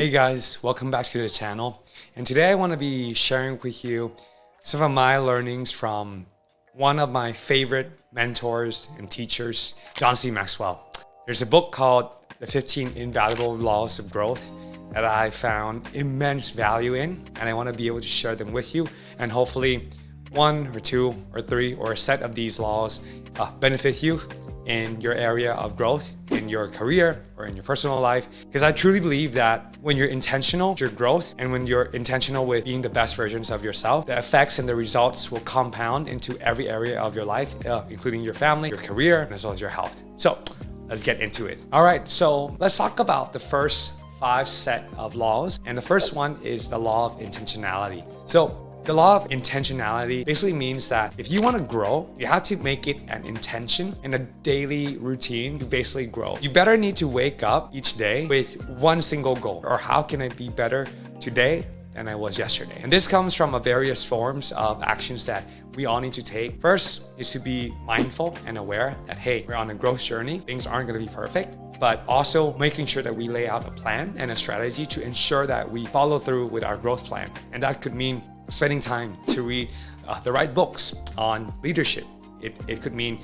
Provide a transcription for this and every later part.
Hey guys, welcome back to the channel. And today I want to be sharing with you some of my learnings from one of my favorite mentors and teachers, John C. Maxwell. There's a book called The 15 Invaluable Laws of Growth that I found immense value in, and I want to be able to share them with you, and hopefully one or two or three or a set of these laws benefit you in your area of growth, in your career or in your personal life. Because I truly believe that when you're intentional with your growth and when you're intentional with being the best versions of yourself, the effects and the results will compound into every area of your life, including your family, your career, as well as your health. So let's get into it. All right, so let's talk about the first 5 set of laws. And the first one is the law of intentionality. So the law of intentionality basically means that if you want to grow, you have to make it an intention and a daily routine to basically grow. You better need to wake up each day with one single goal, or how can I be better today than I was yesterday? And this comes from various forms of actions that we all need to take. First is to be mindful and aware that, hey, we're on a growth journey. Things aren't going to be perfect, but also making sure that we lay out a plan and a strategy to ensure that we follow through with our growth plan. And that could mean spending time to read the right books on leadership. It could mean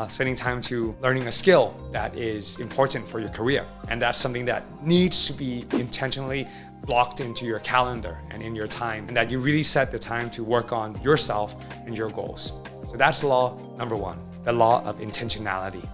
spending time to learning a skill that is important for your career. And that's something that needs to be intentionally blocked into your calendar and in your time, and that you really set the time to work on yourself and your goals. So that's law number 1, the law of intentionality.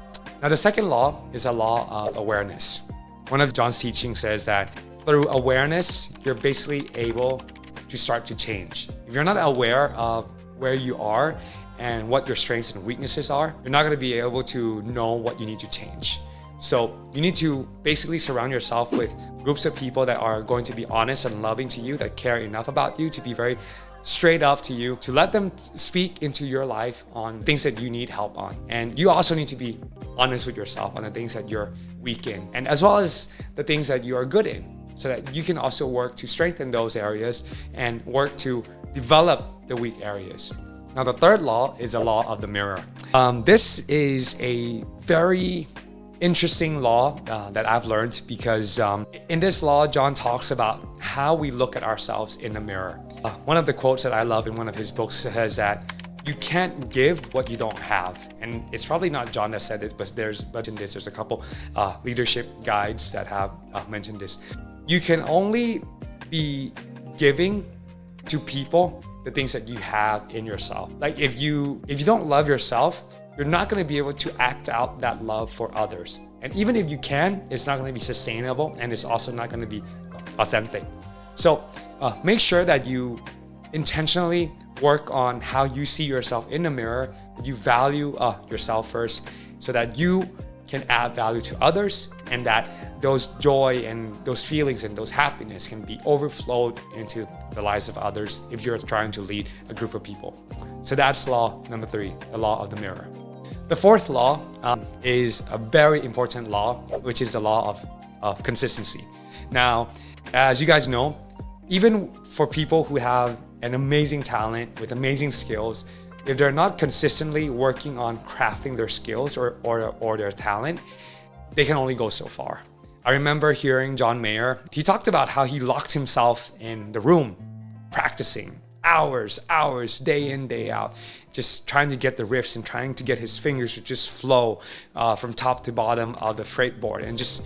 Now, the second law is a law of awareness. One of John's teachings says that through awareness, you're basically able to start to change. If you're not aware of where you are and what your strengths and weaknesses are, you're not going to be able to know what you need to change. So you need to basically surround yourself with groups of people that are going to be honest and loving to you, that care enough about you to be very straight up to you, to let them speak into your life on things that you need help on. And you also need to be honest with yourself on the things that you're weak in, and as well as the things that you are good in, so that you can also work to strengthen those areas and work to develop the weak areas. Now, the third law is the law of the mirror. This is a very interesting law that I've learned, because in this law, John talks about how we look at ourselves in the mirror. One of the quotes that I love in one of his books says that you can't give what you don't have. And it's probably not John that said this, but there's a couple leadership guides that have mentioned this. You can only be giving to people the things that you have in yourself. Like if you don't love yourself, you're not going to be able to act out that love for others. And even if you can, it's not going to be sustainable, and it's also not going to be authentic. So make sure that you intentionally work on how you see yourself in the mirror, that you value yourself first, so that you can add value to others, and that those joy and those feelings and those happiness can be overflowed into the lives of others if you're trying to lead a group of people. So that's law number 3, the law of the mirror. The fourth law is a very important law, which is the law of consistency. Now, as you guys know, even for people who have an amazing talent with amazing skills, if they're not consistently working on crafting their skills or their talent, they can only go so far. I remember hearing John Mayer. He talked about how he locked himself in the room, practicing hours, day in, day out, just trying to get the riffs and trying to get his fingers to just flow from top to bottom of the fretboard, and just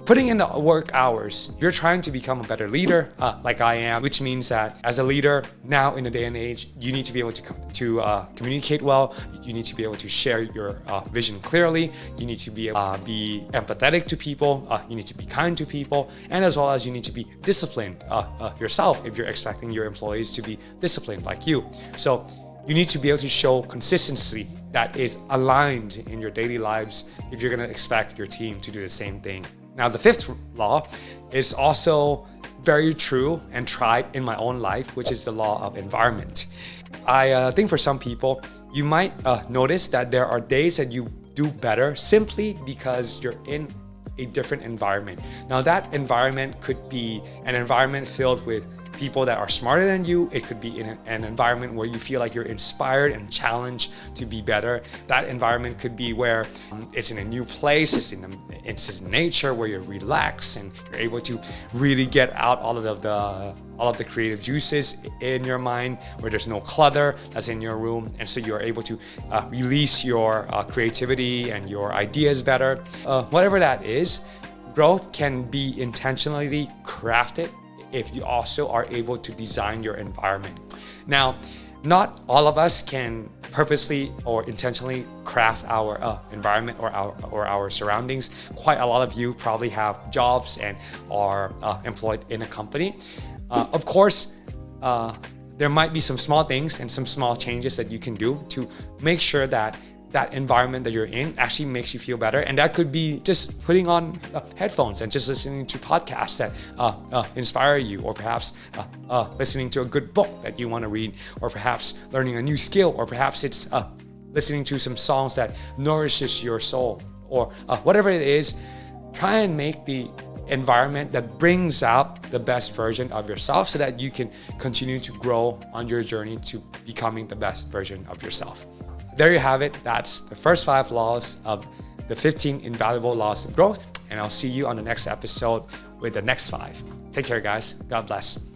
putting in the work hours. You're trying to become a better leader, like I am, which means that as a leader now in the day and age, you need to be able to communicate well. You need to be able to share your vision clearly. You need to be empathetic to people. You need to be kind to people, and as well as you need to be disciplined yourself if you're expecting your employees to be disciplined like you. So you need to be able to show consistency that is aligned in your daily lives if you're going to expect your team to do the same thing. Now, the fifth law is also very true and tried in my own life, which is the law of environment. I think for some people, you might notice that there are days that you do better simply because you're in a different environment. Now, that environment could be an environment filled with people that are smarter than you. It could be in an environment where you feel like you're inspired and challenged to be better. That environment could be where it's in a new place, it's in nature, where you're relaxed and you're able to really get out all of the creative juices in your mind, where there's no clutter that's in your room, and so you're able to release your creativity and your ideas better. Whatever that is, growth can be intentionally crafted if you also are able to design your environment. Now, not all of us can purposely or intentionally craft our environment or our surroundings. Quite a lot of you probably have jobs and are employed in a company. Of course, there might be some small things and some small changes that you can do to make sure that that environment that you're in actually makes you feel better. And that could be just putting on headphones and just listening to podcasts that inspire you, or perhaps listening to a good book that you want to read, or perhaps learning a new skill, or perhaps it's listening to some songs that nourishes your soul, or whatever it is. Try and make the environment that brings out the best version of yourself so that you can continue to grow on your journey to becoming the best version of yourself. There you have it. That's the first 5 laws of the 15 invaluable laws of growth. And I'll see you on the next episode with the next 5. Take care, guys. God bless.